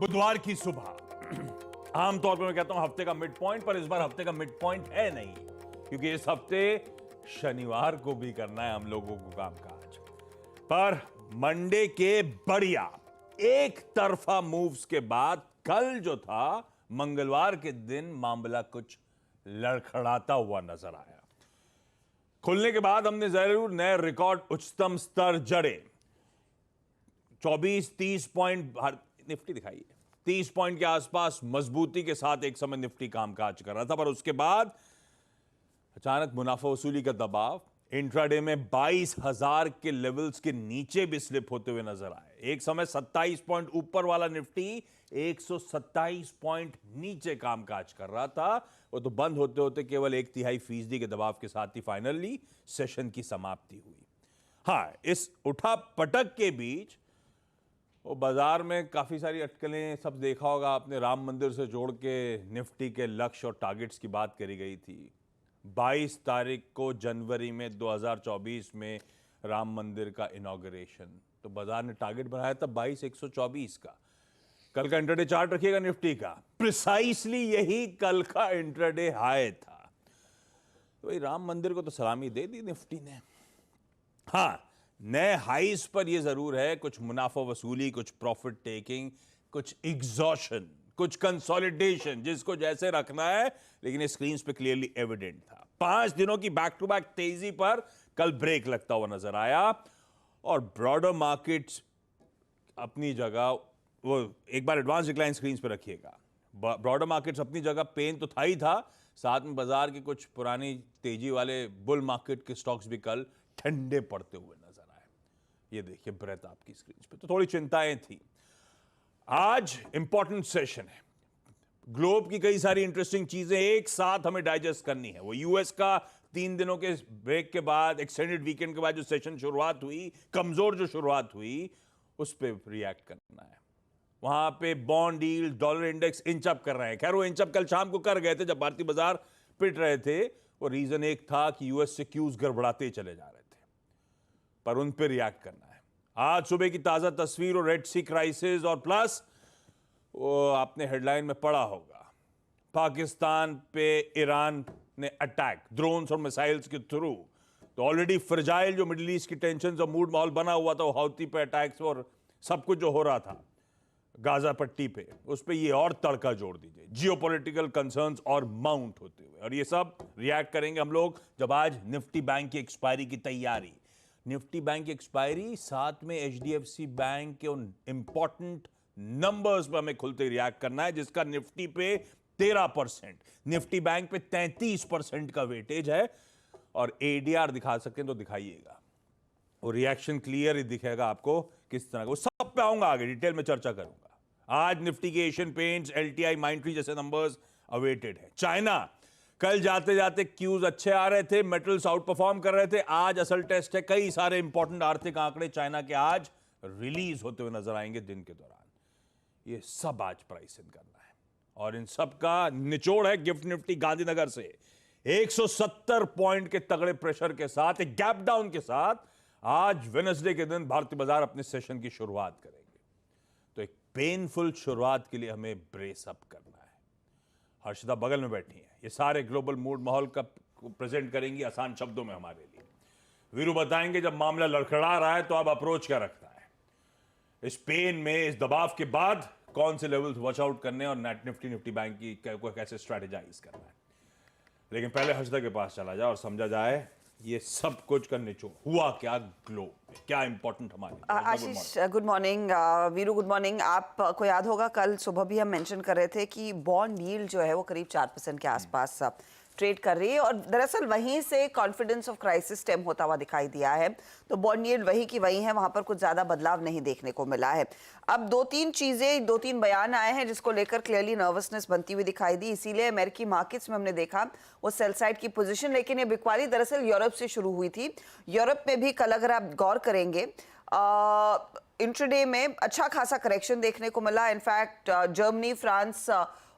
बुधवार की सुबह आमतौर पर मैं कहता हूं हफ्ते का मिड पॉइंट, पर इस बार हफ्ते का मिड पॉइंट है नहीं, क्योंकि इस हफ्ते शनिवार को भी करना है हम लोगों को कामकाज। पर मंडे के बढ़िया एक तरफा मूव्स के बाद कल जो था मंगलवार के दिन मामला कुछ लड़खड़ाता हुआ नजर आया। खुलने के बाद हमने जरूर नए रिकॉर्ड उच्चतम स्तर जड़े। 24-30 पॉइंट निफ्टी दिखाई है, 30 पॉइंट के आसपास मजबूती के साथ एक समय निफ्टी कामकाज कर रहा था, पर उसके बाद अचानक मुनाफा वसूली का दबाव इंट्राडे में 22,000 के लेवल्स के नीचे भी स्लिप होते हुए नजर आए। एक समय 27 पॉइंट ऊपर वाला निफ्टी 127 पॉइंट नीचे कामकाज कर रहा था। वो तो बंद होते होते केवल 1/3% के दबाव के साथ ही फाइनली सेशन की समाप्ति हुई। हाँ, इस उठा पटक के बीच वो बाजार में काफी सारी अटकलें सब देखा होगा आपने। राम मंदिर से जोड़ के निफ्टी के लक्ष्य और टारगेट्स की बात करी गई थी। 22 तारीख को जनवरी में 2024 में राम मंदिर का इनॉग्रेशन, तो बाजार ने टारगेट बनाया था 22,124 का। कल का इंट्राडे चार्ट रखिएगा निफ्टी का, प्रिसाइसली यही कल का इंट्राडे हाई था। तो भाई राम मंदिर को तो सलामी दे दी निफ्टी ने। हाँ, नए हाइस पर यह जरूर है कुछ मुनाफा वसूली, कुछ प्रॉफिट टेकिंग, कुछ एग्जॉशन, कुछ कंसोलिडेशन, जिसको जैसे रखना है, लेकिन स्क्रीन पे क्लियरली एविडेंट था। 5 दिनों की बैक टू बैक तेजी पर कल ब्रेक लगता हुआ नजर आया और ब्रॉडर मार्केट्स अपनी जगह, वो एक बार एडवांस डिक्लाइन स्क्रीन पे रखिएगा। ब्रॉडर मार्केट्स अपनी जगह, पेन तो था ही था, साथ में बाजार के कुछ पुरानी तेजी वाले बुल मार्केट के स्टॉक्स भी कल ठंडे पड़ते हुए नजर आए। ये देखिए ब्रेथ आपकी स्क्रीन पे, तो थोड़ी चिंताएं थी। आज इंपॉर्टेंट सेशन है, ग्लोब की कई सारी इंटरेस्टिंग चीजें एक साथ हमें डाइजेस्ट करनी है। वो यूएस का 3 दिनों के ब्रेक के बाद, एक्सटेंडेड वीकेंड के बाद जो सेशन शुरुआत हुई, कमजोर जो शुरुआत हुई, उस पर रिएक्ट करना है। वहां पे bond yield, dollar index inch up कर रहे हैं। खैर वो इंच अप कल शाम को कर गए थे जब भारतीय बाजार पिट रहे थे। वो रीजन एक था कि यूएस से क्यूज गड़बड़ाते ही चले जा रहे थे, पर उन पे रिएक्ट करना है। आज सुबह की ताजा तस्वीर और रेड सी क्राइसिस, और प्लस वो आपने हेडलाइन में पढ़ा होगा, पाकिस्तान पे ईरान ने अटैक ड्रोन्स और मिसाइल्स के थ्रू। तो ऑलरेडी फ्रजाइल जो मिडिल ईस्ट की टेंशन और मूड माहौल बना हुआ था, वो हौती पे अटैक्स और सब कुछ जो हो रहा था गाजा पट्टी पे, उस पे ये और तड़का जोड़ दीजिए, जियोपॉलिटिकल कंसर्न्स और माउंट होते हुए। और ये सब रिएक्ट करेंगे हम लोग जब आज निफ्टी बैंक की एक्सपायरी की तैयारी, निफ्टी बैंक की एक्सपायरी, साथ में एचडीएफसी बैंक के उन इंपॉर्टेंट नंबर्स पर हमें खुलते ही रिएक्ट करना है, जिसका निफ्टी पे 13%, निफ्टी बैंक पे 33% का वेटेज है। और एडीआर दिखा सकते हैं तो दिखाइएगा, वो रिएक्शन क्लियर ही दिखेगा आपको किस तरह का। वो सब पे आऊंगा, आगे डिटेल में चर्चा करूंगा। आज निफ्टी के एशियन पेंट्स, एलटीआई, माइंडट्री जैसे नंबर्स अवेटेड है। चाइना, कल जाते जाते क्यूज अच्छे आ रहे थे, मेटल्स आउट परफॉर्म कर रहे थे। आज असल टेस्ट है, कई सारे इंपॉर्टेंट आर्थिक आंकड़े चाइना के आज रिलीज होते हुए नजर आएंगे दिन के दौरान। ये सब आज प्राइस इन करना है, और इन सब का निचोड़ है गिफ्ट निफ्टी गांधीनगर से 170 पॉइंट के तगड़े प्रेशर के साथ, एक गैप डाउन के साथ आज वेडनेसडे के दिन भारतीय बाजार अपने सेशन की शुरुआत करेंगे। तो एक पेनफुल शुरुआत के लिए हमें ब्रेस अप करना है। हर्षदा बगल में बैठी हैं, ये सारे ग्लोबल मूड माहौल का प्रेजेंट करेंगी आसान शब्दों में हमारे लिए। वीरू बताएंगे जब मामला लड़खड़ा रहा है तो अब अप्रोच क्या रखता है, इस पेन में, इस दबाव के बाद कौन से लेवल्स वॉच आउट करने और नेट निफ्टी, निफ्टी बैंक की को कैसे स्ट्रेटेजाइज करना है। लेकिन पहले हर्षदा के पास चला जाए और समझा जाए ये सब कुछ का निचोड़ हुआ क्या, ग्लोब में क्या इंपॉर्टेंट हमारे। Ashish good morning, Viru good morning. आपको याद होगा कल सुबह भी हम मेंशन कर रहे थे कि बॉन्ड यील्ड जो है वो करीब 4% के आसपास ट्रेड कर रही है, और दरअसल वहीं से कॉन्फिडेंस ऑफ क्राइसिस स्टेम होता हुआ दिखाई दिया है। तो बॉन्ड यील्ड वही की वही है, वहां पर कुछ ज्यादा बदलाव नहीं देखने को मिला है। अब 2-3 बयान आए हैं जिसको लेकर क्लियरली नर्वसनेस बनती हुई दिखाई दी, इसीलिए अमेरिकी मार्केट्स में हमने देखा वो सेल साइड की पोजीशन। लेकिन ये बिकवाली दरअसल यूरोप से शुरू हुई थी। यूरोप में भी कल अगर आप गौर करेंगे इंट्राडे में अच्छा खासा करेक्शन देखने को मिला। इनफैक्ट जर्मनी, फ्रांस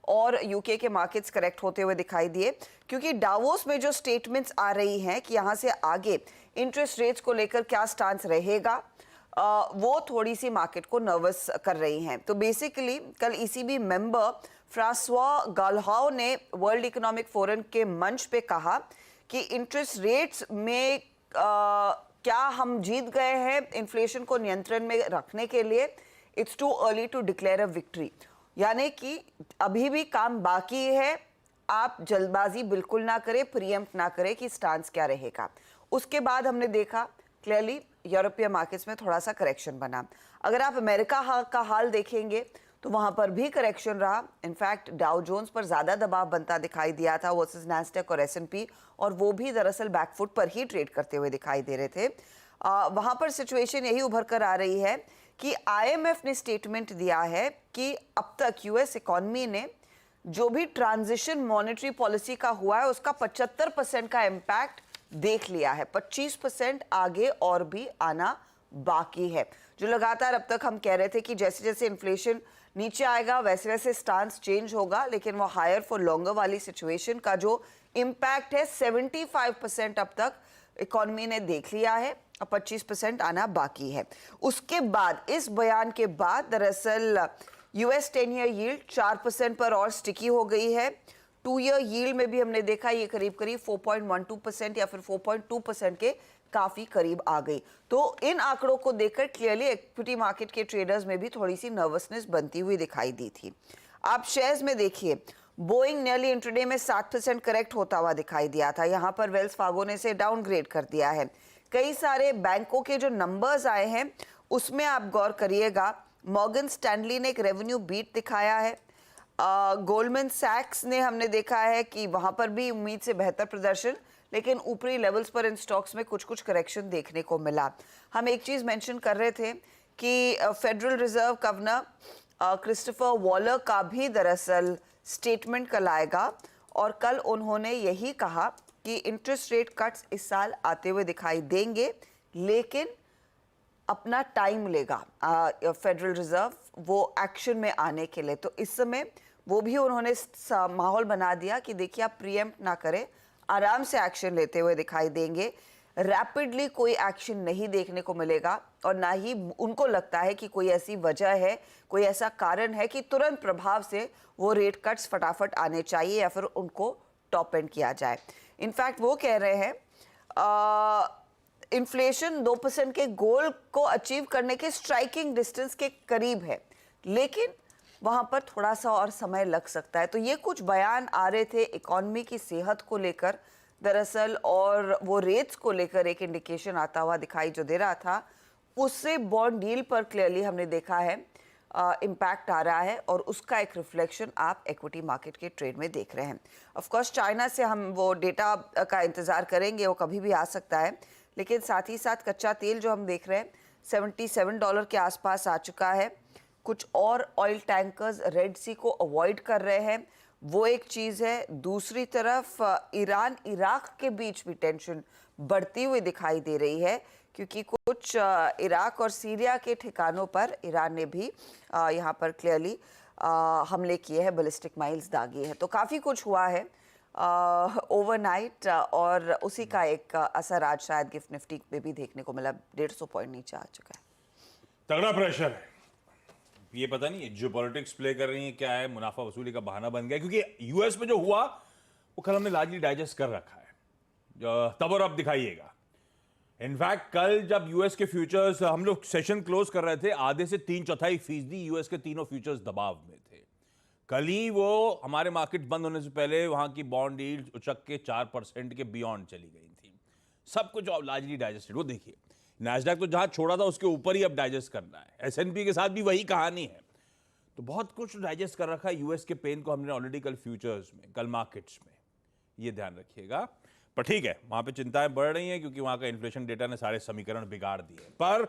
और यूके के मार्केट्स करेक्ट होते हुए दिखाई दिए, क्योंकि डावोस में जो स्टेटमेंट्स आ रही हैं कि यहां से आगे इंटरेस्ट रेट्स को लेकर क्या स्टांस रहेगा, वो थोड़ी सी मार्केट को नर्वस कर रही हैं। तो बेसिकली कल ईसीबी मेंबर फ्रांसवा गाल्हाओ ने वर्ल्ड इकोनॉमिक फोरम के मंच पे कहा कि इंटरेस्ट रेट्स में क्या हम जीत गए हैं इन्फ्लेशन को नियंत्रण में रखने के लिए, it's too early to declare a victory, यानी कि अभी भी काम बाकी है, आप जल्दबाजी बिल्कुल ना करें, प्रीएम्प्ट ना करें कि स्टांस क्या रहेगा। उसके बाद हमने देखा क्लियरली यूरोपीय मार्केट्स में थोड़ा सा करेक्शन बना। अगर आप अमेरिका का हाल देखेंगे तो वहां पर भी करेक्शन रहा। इनफैक्ट डाउ जोन्स पर ज्यादा दबाव बनता दिखाई दिया था वर्सेस नैस्डैक और एस&पी, और वो भी दरअसल बैकफुट पर ही ट्रेड करते हुए दिखाई दे रहे थे। वहां पर सिचुएशन यही उभर कर आ रही है कि आईएमएफ ने स्टेटमेंट दिया है कि अब तक यूएस इकोनॉमी ने जो भी ट्रांजिशन मॉनेटरी पॉलिसी का हुआ है उसका 75% का इम्पैक्ट देख लिया है, 25% आगे और भी आना बाकी है। जो लगातार अब तक हम कह रहे थे कि जैसे जैसे इन्फ्लेशन नीचे आएगा वैसे वैसे स्टांस चेंज होगा, लेकिन वो हायर फॉर लॉन्गर वाली सिचुएशन का जो इम्पैक्ट है 75% अब तक इकोनॉमी ने देख लिया है, अब 25% आना बाकी है। उसके बाद इस बयान के बाद दरअसल यूएस 10 ईयर यील्ड 4% पर और स्टिकी हो गई है। 2 ईयर यील्ड में भी हमने देखा ये करीब करीब 4.12% या फिर 4.2% के काफी करीब आ गई। तो इन आंकड़ों को देखकर क्लियरली इक्विटी मार्केट के ट्रेडर्स में भी थोड़ी सी नर्वसनेस बनती हुई दिखाई दी थी। आप शेयर्स में देखिए, बोइंग नियरली इंट्राडे में 7% करेक्ट होता हुआ दिखाई दिया था, यहां पर वेल्स फार्गो ने इसे डाउनग्रेड कर दिया है। कई सारे बैंकों के जो नंबर्स आए हैं उसमें आप गौर करिएगा, मॉर्गन स्टैनली ने एक रेवेन्यू बीट दिखाया है, गोल्डमैन सैक्स ने हमने देखा है कि वहां पर भी उम्मीद से बेहतर प्रदर्शन, लेकिन ऊपरी लेवल्स पर इन स्टॉक्स में कुछ कुछ करेक्शन देखने को मिला। हम एक चीज मेंशन कर रहे थे कि federal reserve governor Christopher Waller का भी दरअसल स्टेटमेंट कल आएगा, और कल उन्होंने यही कहा कि इंटरेस्ट रेट कट्स इस साल आते हुए दिखाई देंगे, लेकिन अपना टाइम लेगा फेडरल रिजर्व वो एक्शन में आने के लिए। तो इस समय वो भी उन्होंने माहौल बना दिया कि देखिए आप प्रीएम्प्ट ना करें, आराम से एक्शन लेते हुए दिखाई देंगे। रैपिडली कोई एक्शन नहीं देखने को मिलेगा, और ना ही उनको लगता है कि कोई ऐसी वजह है, कोई ऐसा कारण है कि तुरंत प्रभाव से वो रेट कट्स फटाफट आने चाहिए या फिर उनको टॉप एंड किया जाए। इनफैक्ट वो कह रहे हैं इन्फ्लेशन 2% के गोल को अचीव करने के स्ट्राइकिंग डिस्टेंस के करीब है, लेकिन वहां पर थोड़ा सा और समय लग सकता है। तो ये कुछ बयान आ रहे थे इकोनॉमी की सेहत को लेकर दरअसल, और वो रेट्स को लेकर एक इंडिकेशन आता हुआ दिखाई जो दे रहा था, उससे बॉन्ड डील पर क्लियरली हमने देखा है इम्पैक्ट आ रहा है, और उसका एक रिफ्लेक्शन आप इक्विटी मार्केट के ट्रेड में देख रहे हैं। ऑफ कोर्स चाइना से हम वो डेटा का इंतजार करेंगे, वो कभी भी आ सकता है, लेकिन साथ ही साथ कच्चा तेल जो हम देख रहे हैं $77 के आसपास आ चुका है। कुछ और ऑयल टैंकर्स रेड सी को अवॉइड कर रहे हैं, वो एक चीज़ है। दूसरी तरफ ईरान इराक के बीच भी टेंशन बढ़ती हुई दिखाई दे रही है, क्योंकि कुछ इराक और सीरिया के ठिकानों पर ईरान ने भी यहाँ पर क्लियरली हमले किए हैं, बैलिस्टिक माइल्स दागे हैं। तो काफ़ी कुछ हुआ है ओवरनाइट, और उसी का एक असर आज शायद गिफ्ट निफ्टी में भी देखने को मिला, 150 पॉइंट नीचे आ चुका है। तगड़ा प्रेशर है, ये पता नहीं है जो पॉलिटिक्स प्ले कर रही है क्या है, मुनाफा वसूली का बहाना बन गया, क्योंकि यूएस में जो हुआ वो कल हमने लार्जली डाइजेस्ट कर रखा है, तब और अब दिखाइएगा। इनफैक्ट कल जब यूएस के फ्यूचर्स हम लोग सेशन क्लोज कर रहे थे, आधे से 3/4% यूएस के तीनों फ्यूचर्स दबाव में थे। कल ही वो हमारे मार्केट बंद होने से पहले वहां की बॉन्ड यील्ड उचक के 4% के बियॉन्ड चली गई थी। सब कुछ लार्जली डाइजेस्टेड। वो देखिए नैस्डैक तो जहां छोड़ा था उसके ऊपर ही अब डाइजेस्ट करना है, एस&पी के साथ भी वही कहानी है। तो बहुत कुछ डाइजेस्ट कर रखा है यूएस के पेन को हमने ऑलरेडी कल फ्यूचर्स में, कल मार्केट्स में, ये ध्यान रखिएगा। पर ठीक है, वहां पे चिंताएं बढ़ रही हैं क्योंकि वहां का इन्फ्लेशन डेटा ने सारे समीकरण बिगाड़ दिए। पर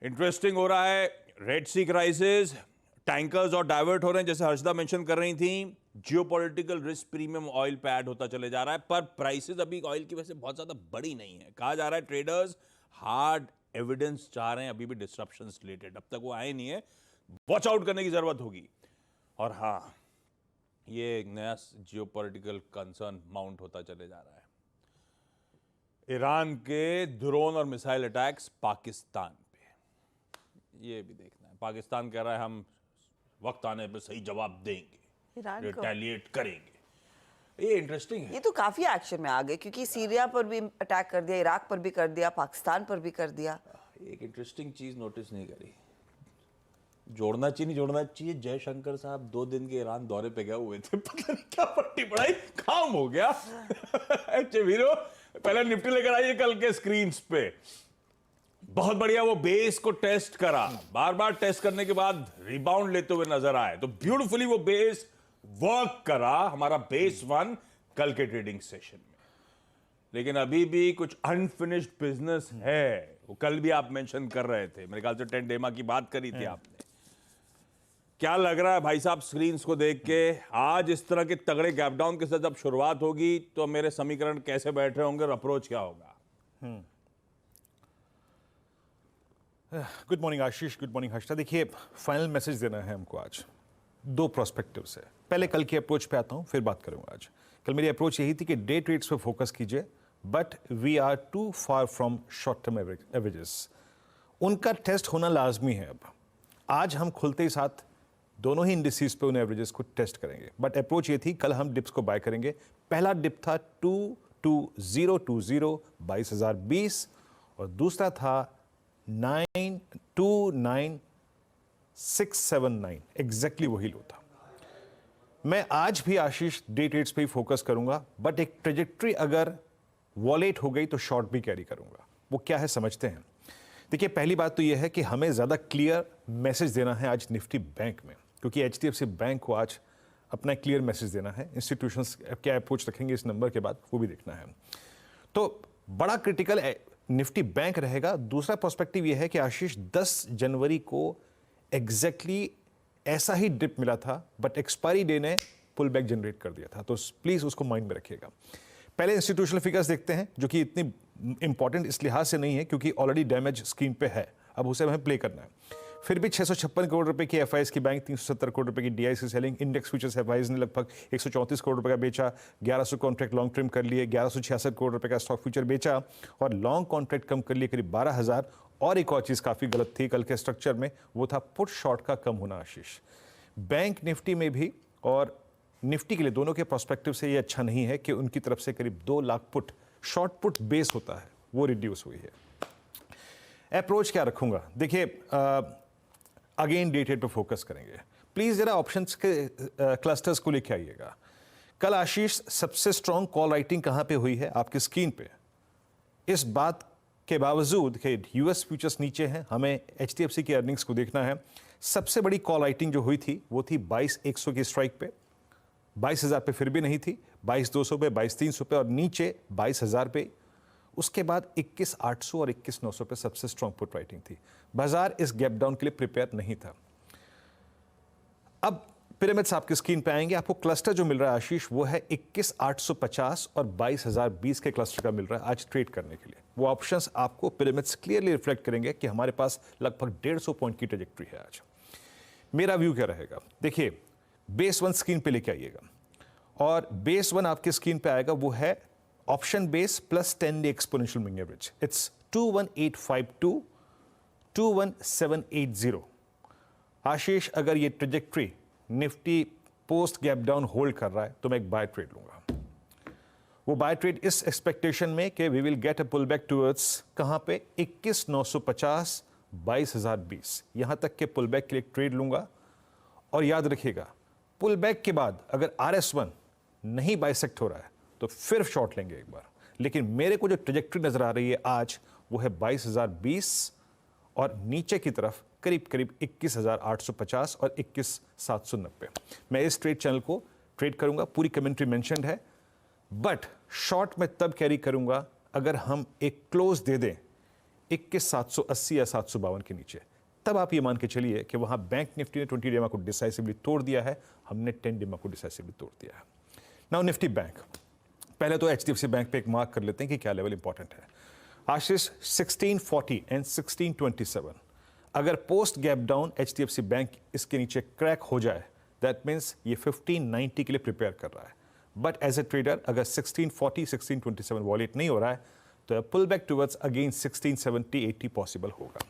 इंटरेस्टिंग हो रहा है, रेड सी क्राइसिस, टैंकर्स और डाइवर्ट हो रहे हैं, जैसे हर्षदा मेंशन कर रही थी। जियोपॉलिटिकल रिस्क प्रीमियम ऑयल पे ऐड होता चले जा रहा है, पर प्राइसेस अभी ऑयल की वजह से बहुत ज्यादा बड़ी नहीं है। कहा जा रहा है ट्रेडर्स हार्ड एविडेंस चाह रहे हैं, अभी भी डिस्ट्रप्शंस रिलेटेड, अब तक वो आए नहीं है, वॉच आउट करने की जरूरत होगी। और हाँ, ये एक नया जियोपॉलिटिकल कंसर्न माउंट होता चले जा रहा है, ईरान के ड्रोन और मिसाइल अटैक्स पाकिस्तान पे। ये भी देखना है। पाकिस्तान कह रहा है हम वक्त आने पर सही जवाब देंगे, ईरान को रिटेलिएट करेंगे। ये इंटरेस्टिंग है। ये तो काफी एक्शन में आ गए क्योंकि सीरिया पर भी अटैक कर दिया, इराक पर भी कर दिया, पाकिस्तान पर भी कर दिया। एक इंटरेस्टिंग चीज नोटिस नहीं करी, जोड़ना चाहिए नहीं जोड़ना चाहिए, जयशंकर साहब 2 दिन के ईरान दौरे पे गए हुए थे, पता नहीं क्या पट्टी पढ़ाई काम हो गया। अच्छा वीरो, पहले निफ्टी लेकर आइए कल के स्क्रीन पे। बहुत बढ़िया, वो बेस को टेस्ट करा, बार बार टेस्ट करने के बाद रिबाउंड लेते हुए नजर आए, तो ब्यूटीफुली वो बेस वर्क करा, हमारा बेस 1 कल के ट्रेडिंग सेशन में। लेकिन अभी भी कुछ अनफिनिश्ड बिजनेस है, वो कल भी आप मेंशन कर रहे थे, मेरे ख्याल से 10 डेमा की बात करी थी आपने। क्या लग रहा है भाई साहब स्क्रीन्स को देख के, आज इस तरह के तगड़े गैप डाउन के साथ जब शुरुआत होगी तो मेरे समीकरण कैसे बैठ रहे होंगे और अप्रोच क्या होगा? गुड मॉर्निंग आशीष, गुड मॉर्निंग हर्षा। देखिए, फाइनल मैसेज देना है हमको आज 2 प्रोस्पेक्टिव से। पहले कल की अप्रोच पे आता हूं, फिर बात करूंगा आज। कल मेरी अप्रोच यही थी कि डे ट्रेड्स पे फोकस कीजिए, but we are too far from short term averages. उनका टेस्ट होना लाजमी है। अब आज हम खुलते ही साथ दोनों ही इंडिसेस पे उन एवरेजेस को टेस्ट करेंगे, बट अप्रोच ये थी कल हम डिप्स को बाय करेंगे। पहला डिप था 22020 22,020 और दूसरा था 929679, एग्जैक्टली वही लो था। मैं आज भी आशीष डे ट्रेड्स पे ही फोकस करूंगा, बट एक ट्रेजेक्ट्री अगर वॉलेट हो गई तो शॉर्ट भी कैरी करूंगा। वो क्या है समझते हैं। देखिए, पहली बात तो यह है कि हमें ज़्यादा क्लियर मैसेज देना है आज निफ्टी बैंक में, क्योंकि HDFC बैंक को आज अपना क्लियर मैसेज देना है। इंस्टीट्यूशंस क्या अप्रोच रखेंगे इस नंबर के बाद, वो भी देखना है। तो बड़ा क्रिटिकल निफ्टी बैंक रहेगा। दूसरा पर्सपेक्टिव यह है कि आशीष 10 जनवरी को एग्जैक्टली ऐसा ही डिप मिला था, बट एक्सपायरी डे ने पुल बैक जनरेट कर दिया था, तो प्लीज़ उसको माइंड में रखिएगा। पहले इंस्टीट्यूशनल फिगर्स देखते हैं, जो कि इतनी इंपॉर्टेंट इस लिहाज से नहीं है क्योंकि ऑलरेडी डैमेज स्क्रीन पे है, अब उसे हमें प्ले करना है। फिर भी 656 करोड़ रुपए की एफआईएस की बैंक, 370 करोड़ रुपए की DIC selling, index futures FIS ने लगभग 134 करोड़ रुपए का बेचा, 1100 कॉन्ट्रैक्ट लॉन्ग ट्रिम कर लिए, 1166 करोड़ रुपए का स्टॉक फ्यूचर बेचा और लॉन्ग कॉन्ट्रैक्ट कम कर लिए करीब 12,000। और एक और चीज़ काफ़ी गलत थी कल के स्ट्रक्चर में, वो था पुट शॉर्ट का कम होना आशीष। बैंक निफ्टी में भी और निफ्टी के लिए दोनों के प्रोस्पेक्टिव से ये अच्छा नहीं है कि उनकी तरफ से करीब 2 lakh put, short put base होता है, वो रिड्यूस हुई है। अप्रोच क्या रखूंगा? देखिए, अगेन डे ट्रेड पे फोकस करेंगे। प्लीज जरा ऑप्शंस के क्लस्टर्स को लेके आइएगा। कल आशीष सबसे स्ट्रॉन्ग कॉल राइटिंग कहां पे हुई है आपकी स्क्रीन पे, इस बात के बावजूद कि यूएस फ्यूचर्स नीचे हैं, हमें HDFC की अर्निंग्स को देखना है। सबसे बड़ी कॉल राइटिंग जो हुई थी वो थी 22,100 की स्ट्राइक पे, 22,000 पे फिर भी नहीं थी, 22,200 पे, 22,300 पे और नीचे 22,000 पे। उसके बाद 21,800 और 21,900 पे सबसे स्ट्रॉन्ग पुट राइटिंग थी। बाजार इस गैप डाउन के लिए प्रिपेयर नहीं था। अब पिरामिड्स आपकी स्क्रीन पे आएंगे। आपको क्लस्टर जो मिल रहा है आशीष वो है 21,850 और 22,020 के क्लस्टर का मिल रहा है आज ट्रेड करने के लिए। वो ऑप्शंस आपको पिरामिड्स क्लियरली रिफ्लेक्ट करेंगे कि हमारे पास लगभग 150 पॉइंट की ट्रेजेक्ट्री है आज। मेरा व्यू क्या रहेगा? देखिए, बेस 1 स्क्रीन पे लेके आइएगा और बेस 1 आपके स्क्रीन पे आएगा, वो है option base plus 10 day exponential moving average. It's 21852 21780। आशीष, अगर ये trajectory Nifty post gap down hold कर रहा है तो मैं एक बाय ट्रेड लूंगा। वो बाय ट्रेड इस एक्सपेक्टेशन में कि we will get a pull back towards कहां पे 21,950 22,020, यहां तक के पुल बैक के लिए ट्रेड लूंगा। और याद रखिएगा, पुल बैक के बाद अगर RS1 नहीं बाइसेक्ट हो रहा है तो फिर शॉर्ट लेंगे एक बार। लेकिन मेरे को जो ट्रेजेक्ट्री नजर आ रही है आज वो है 22,020 और नीचे की तरफ करीब करीब 21,850 और 21,790। मैं इस ट्रेड चैनल को ट्रेड करूंगा, पूरी कमेंट्री मेंशन्ड है, बट शॉर्ट में तब कैरी करूंगा अगर हम एक क्लोज दे दें 21,780 या 752 के नीचे। तब आप ये मान के चलिए कि वहां बैंक निफ्टी ने 20 डेमा को डिसाइसिवली तोड़ दिया है, हमने 10 डेमा को डिसाइसिवली तोड़ दिया है। नाउ निफ्टी बैंक, पहले तो HDFC बैंक पे एक मार्क कर लेते हैं कि क्या लेवल इंपॉर्टेंट है। आशीष 1640 एंड 1627, अगर post gap down HDFC bank इसके नीचे क्रैक हो जाए, दैट मीन्स ये 1590 के लिए प्रिपेयर कर रहा है। बट एज ए ट्रेडर अगर 1640 1627 वॉलेट नहीं हो रहा है तो pull back towards again 1670 80 possible होगा।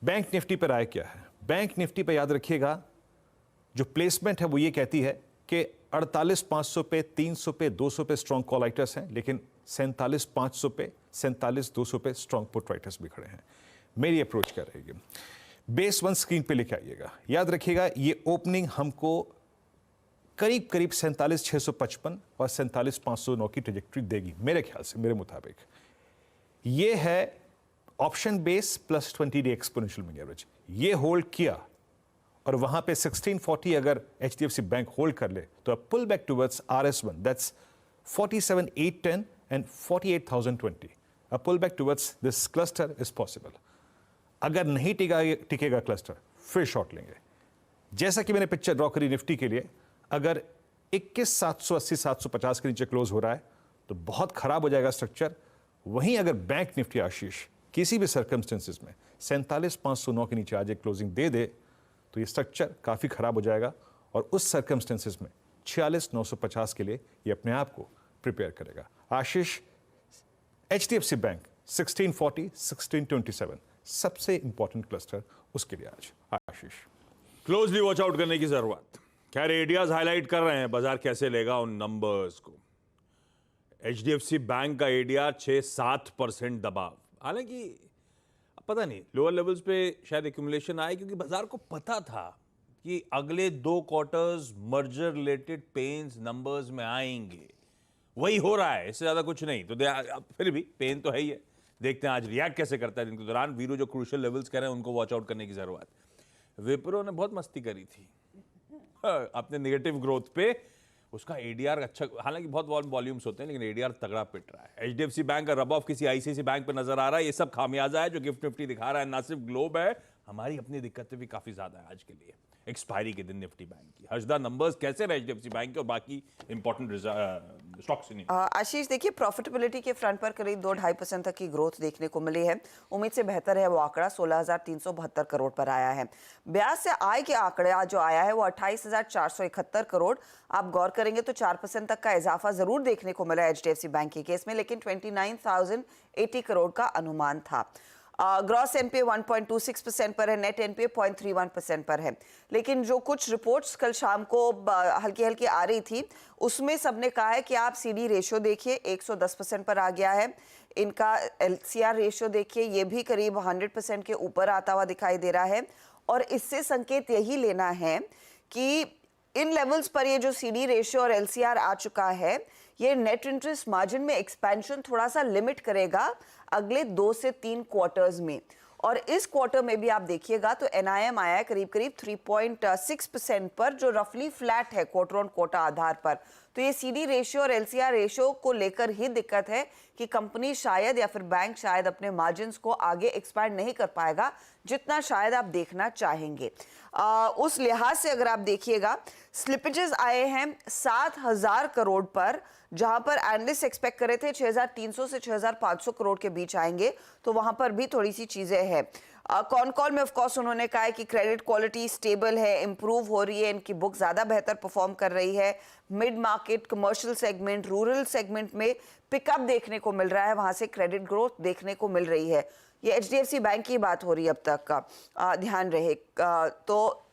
बैंक निफ्टी पर आए क्या है? बैंक निफ्टी पर याद रखिएगा, जो प्लेसमेंट है वो ये कहती है कि 48,500 पे, 300 पे, 200 पे स्ट्रॉन्ग कॉल राइटर्स हैं, लेकिन 47,500 पे, 47,200 पे स्ट्रॉन्ग पुट राइटर्स भी खड़े हैं। मेरी अप्रोच क्या रहेगी? बेस 1 स्क्रीन पे लेके आइएगा। याद रखिएगा, ये ओपनिंग हमको करीब करीब 47,655 और 47,509 की ट्रेजेक्ट्री देगी मेरे ख्याल से, मेरे मुताबिक। ये है option base plus 20 day exponential moving average. ये होल्ड किया और वहां पे 1640 अगर HDFC बैंक होल्ड कर ले तो pull back towards RS1, that's 47,810 and 48,020। A pull back towards this cluster is possible. अगर नहीं टिकेगा क्लस्टर, फिर शॉर्ट लेंगे। जैसा कि मैंने पिक्चर ड्रॉ करी निफ्टी के लिए, अगर 21,780 750 के नीचे क्लोज हो रहा है तो बहुत खराब हो जाएगा स्ट्रक्चर। वहीं अगर बैंक निफ्टी आशीष किसी भी सर्कमस्टेंसेस में 47,509 के नीचे आज एक क्लोजिंग दे दे तो ये स्ट्रक्चर काफी खराब हो जाएगा, और उस सर्कमस्टेंसेस में 46,950 के लिए ये अपने आप को प्रिपेयर करेगा। आशीष, HDFC बैंक 1640 1627 सबसे इंपॉर्टेंट क्लस्टर उसके लिए आज। आशीष, क्लोजली वॉच आउट करने की जरूरत। खैर, एडियाज हाईलाइट कर रहे हैं बाजार कैसे लेगा उन नंबर्स को। HDFC बैंक का एडीआर 6-7% दबाव, हालांकि पता नहीं लोअर लेवल्स पे शायद एक्यूमुलेशन आए, क्योंकि बाजार को पता था कि अगले 2 quarters merger related pains numbers में आएंगे। वही हो रहा है, इससे ज्यादा कुछ नहीं। तो फिर भी पेन तो है ही है। देखते हैं आज रिएक्ट कैसे करता है दिन के दौरान। वीरू जो क्रूशियल लेवल्स कह रहे हैं उनको वॉच आउट करने की जरूरत। विप्रो ने बहुत मस्ती करी थी अपने नेगेटिव ग्रोथ पे, उसका एडीआर अच्छा, हालांकि बहुत वॉल्यूम्स होते हैं लेकिन एडीआर तगड़ा पिट रहा है। HDFC बैंक का रब ऑफ किसी ICICI बैंक पे नजर आ रहा है। ये सब खामियाजा है जो गिफ्ट निफ्टी दिखा रहा है, ना सिर्फ ग्लोब है, हमारी अपनी दिक्कतें भी काफी ज्यादा है आज के लिए। एक्सपायरी के दिन निफ्टी बैंक की हर्षदा नंबर्स कैसे रहे HDFC बैंक के और बाकी इंपॉर्टेंट स्टॉक्स नहीं? आशीष, देखिए प्रॉफिटेबिलिटी के फ्रंट पर करीब 2-2.5% तक की ग्रोथ देखने को मिली है। उम्मीद से बेहतर है वो आंकड़ा 16,372 करोड़ पर आया है। ब्याज से आय के आंकड़ा जो आया है वो 28,471 करोड़। आप गौर करेंगे तो 4% तक का इजाफा जरूर देखने को मिला HDFC बैंक के केस में, लेकिन 29,080 करोड़ का अनुमान था। ग्रॉस एनपीए 1.26% पर है, नेट एनपीए 0.31% पर है। लेकिन जो कुछ रिपोर्ट्स कल शाम को हल्की हल्की आ रही थी, उसमें सबने कहा है कि आप सीडी रेशियो देखिए 110% पर आ गया है। इनका LCR रेशियो देखिए, ये भी करीब 100% के ऊपर आता हुआ दिखाई दे रहा है। और इससे संकेत यही लेना है कि इन लेवल्स पर ये जो सीडी रेशियो और LCR आ चुका है, ये नेट इंटरेस्ट मार्जिन में एक्सपेंशन थोड़ा सा लिमिट करेगा अगले 2 से 3 क्वार्टर्स में। और इस क्वार्टर में भी आप देखिएगा तो NIM आया है करीब करीब 3.6% पर, जो रफली फ्लैट है क्वार्टर ऑन क्वार्टर आधार पर। तो ये सीडी रेशियो और LCR रेशियो को लेकर ही दिक्कत है कि कंपनी शायद या फिर बैंक शायद अपने मार्जिन्स को आगे एक्सपैंड नहीं कर पाएगा जितना शायद आप देखना चाहेंगे। उस लिहाज से अगर आप देखिएगा, स्लिपेजेस आए हैं 7,000 करोड़ पर, जहां पर एनालिस्ट एक्सपेक्ट करे थे 6,300 से 6,500 करोड़ के बीच आएंगे। तो वहां पर भी थोड़ी सी चीजें हैं। कॉन कॉल में ऑफ कोर्स उन्होंने कहा है कि क्रेडिट क्वालिटी स्टेबल है, इंप्रूव हो रही है, इनकी बुक ज्यादा बेहतर परफॉर्म कर रही है। Mid market, commercial segment, rural segment में पिकअप देखने को मिल रहा है, वहां से क्रेडिट ग्रोथ देखने को मिल रही है। ये HDFC बैंक की बात हो रही है अब तक का, ध्यान रहे। तो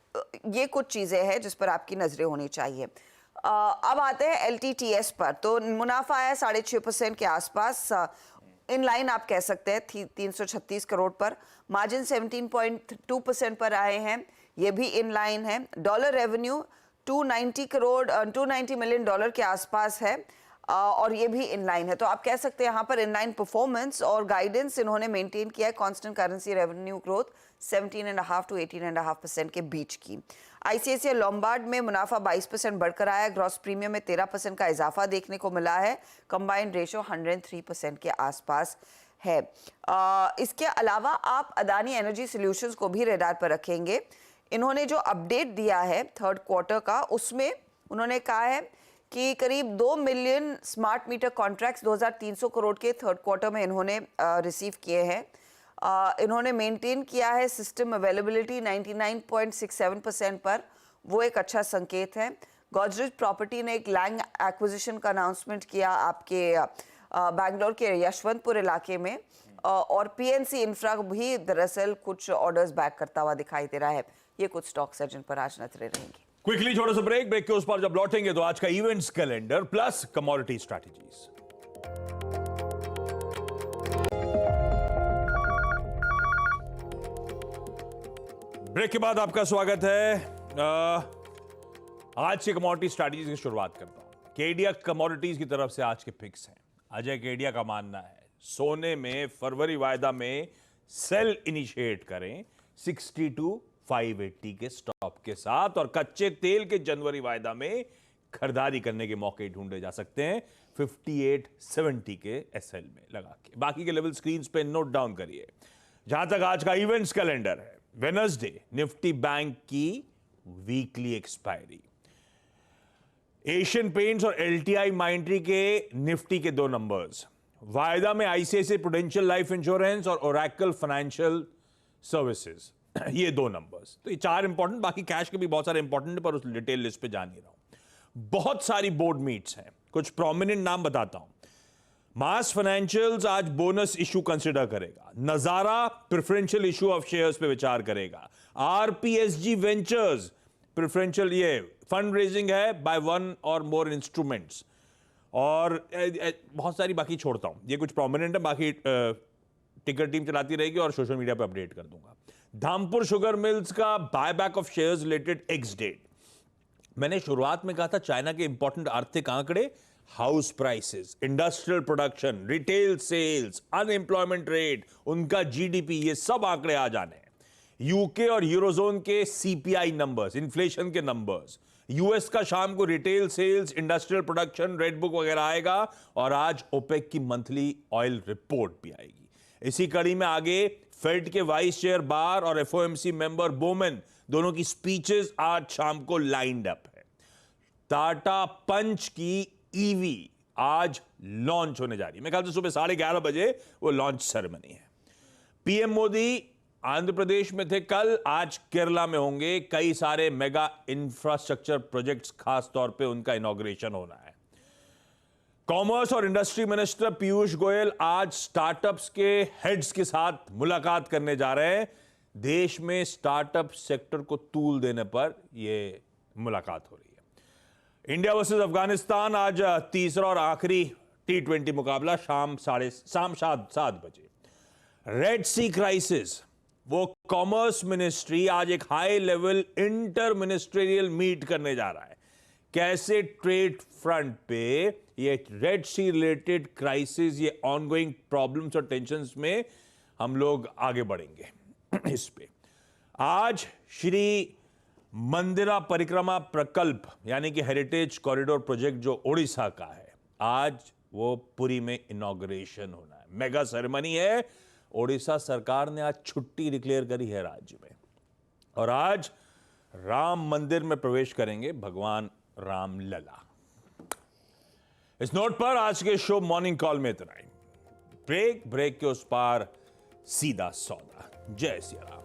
ये कुछ चीजें हैं जिस पर आपकी नजरें होनी चाहिए। अब आते हैं LTTS पर। तो मुनाफा आया 6.5% के आसपास, इन लाइन आप कह सकते हैं 336 करोड़ पर। मार्जिन 17.2% पर आए हैं, ये भी इन लाइन है। डॉलर रेवेन्यू 290 मिलियन डॉलर के आसपास है, और ये भी इन लाइन है। तो आप कह सकते हैं यहाँ पर इन लाइन परफॉर्मेंस और गाइडेंस इन्होंने मेंटेन किया है। Constant currency revenue growth 17.5 to 18.5% के बीच की। ICICI लोम्बार्ड में मुनाफा 22% बढ़कर आया। ग्रॉस प्रीमियम में 13% का इजाफा देखने को मिला है। कंबाइंड रेशो 103% के आसपास है। इसके अलावा आप अदानी एनर्जी सॉल्यूशंस को भी रेडार पर रखेंगे। इन्होंने जो अपडेट दिया है 3rd क्वार्टर का, उसमें उन्होंने कहा है कि करीब 2 million smart meter contracts 2,300 crore के 3rd क्वार्टर में इन्होंने रिसीव किए हैं। इन्होंने मेंटेन किया है सिस्टम अवेलेबिलिटी 99.67% पर, वो एक अच्छा संकेत है। गोदरेज प्रॉपर्टी ने एक लैंड एक्विजिशन का अनाउंसमेंट किया आपके बैंगलोर के यशवंतपुर इलाके में, और पीएनसी इंफ्रा भी दरअसल कुछ ऑर्डर्स बैक करता हुआ दिखाई दे रहा है। ये कुछ स्टॉक्स है जिन पर आज नजरें रहेंगी। क्विकली छोटा सा ब्रेक के उस पर जब लौटेंगे तो आज का events calendar plus commodity strategies. Break के बाद आपका स्वागत है। आज की कमोडिटी स्ट्रैटेजीज की शुरुआत करता हूं। केडिया कमोडिटीज की तरफ से आज के पिक्स हैं। अजय केडिया का मानना है सोने में फरवरी वायदा में सेल इनिशिएट करें 62,580 के स्टॉप के साथ, और कच्चे तेल के जनवरी वायदा में खरीदारी करने के मौके ढूंढे जा सकते हैं 5870 के एसएल में लगा के। बाकी के लेवल स्क्रीन पे नोट डाउन करिए। जहां तक आज का इवेंट्स कैलेंडर है, वेडनेसडे निफ्टी बैंक की वीकली एक्सपायरी, एशियन पेंट्स और एलटीआई माइंट्री के निफ्टी के 2 नंबर्स, वायदा में आईसीआईसीआई प्रूडेंशियल लाइफ इंश्योरेंस और ओरेकल फाइनेंशियल सर्विसेज, ये 2 नंबर्स। तो ये 4 इंपॉर्टेंट, बाकी कैश के भी बहुत सारे इंपॉर्टेंट है पर उस डिटेल लिस्ट पे जा नहीं रहा हूं। बहुत सारी बोर्ड मीट्स हैं, कुछ प्रोमिनेंट नाम बताता हूं। मास फाइनेंशियल्स आज बोनस इशू कंसिडर करेगा। नजारा प्रेफरेंशियल इशू ऑफ शेयर्स पे विचार करेगा। आरपीएसजी वेंचर्स प्रेफरेंशियल ये फंड रेजिंग है बाय 1 और मोर इंस्ट्रूमेंट्स, और बहुत सारी बाकी छोड़ता हूं। ये कुछ प्रोमिनेंट है, बाकी टिकर टीम चलाती रहेगी और सोशल मीडिया पे अपडेट कर दूंगा। धामपुर शुगर मिल्स का buyback of shares related ex date. मैंने शुरुआत में कहा था चाइना के इंपॉर्टेंट आर्थिक आंकड़े, house prices, industrial production, retail sales, unemployment rate, उनका जीडीपी, ये सब आंकड़े आ जाने हैं। यूके और यूरोजोन के सीपीआई नंबर्स, इन्फ्लेशन के नंबर्स, यूएस का शाम को retail sales, industrial production, red book वगैरह आएगा, और आज ओपेक की मंथली ऑयल रिपोर्ट भी आएगी। इसी कड़ी में आगे फेड के वाइस चेयर बार और एफओएमसी मेंबर बोमन दोनों की स्पीचेस आज शाम को लाइंड अप है। टाटा पंच की ईवी आज लॉन्च होने जा रही है। मेरे ख्याल से सुबह 11:30 बजे वो लॉन्च सेरेमनी है। पीएम मोदी आंध्र प्रदेश में थे कल, आज केरला में होंगे। कई सारे मेगा इंफ्रास्ट्रक्चर प्रोजेक्ट्स, खास तौर पे उनका इनॉग्रेशन होना है। कॉमर्स और इंडस्ट्री मिनिस्टर पीयूष गोयल आज स्टार्टअप्स के हेड्स के साथ मुलाकात करने जा रहे हैं। देश में स्टार्टअप सेक्टर को तूल देने पर यह मुलाकात हो रही है। इंडिया वर्सेस अफगानिस्तान आज तीसरा और आखिरी T20 मुकाबला शाम 7 बजे। रेड सी क्राइसिस, वो कॉमर्स मिनिस्ट्री आज एक high level inter ministerial meet करने जा रहा है। कैसे ट्रेड फ्रंट पे ये रेड सी रिलेटेड क्राइसिस, ये ऑनगोइंग प्रॉब्लम्स और टेंशंस में हम लोग आगे बढ़ेंगे। इस पे आज श्री मंदिरा परिक्रमा प्रकल्प यानी कि हेरिटेज कॉरिडोर प्रोजेक्ट जो ओडिशा का है, आज वो पुरी में इनॉग्रेशन होना है। मेगा सेरेमनी है। ओडिशा सरकार ने आज छुट्टी डिक्लेयर करी है राज्य में, और आज राम मंदिर में प्रवेश करेंगे भगवान राम लला। इस नोट पर आज के शो मॉर्निंग कॉल में इतना ही। ब्रेक के उस पार सीधा सौदा। जय सिया राम।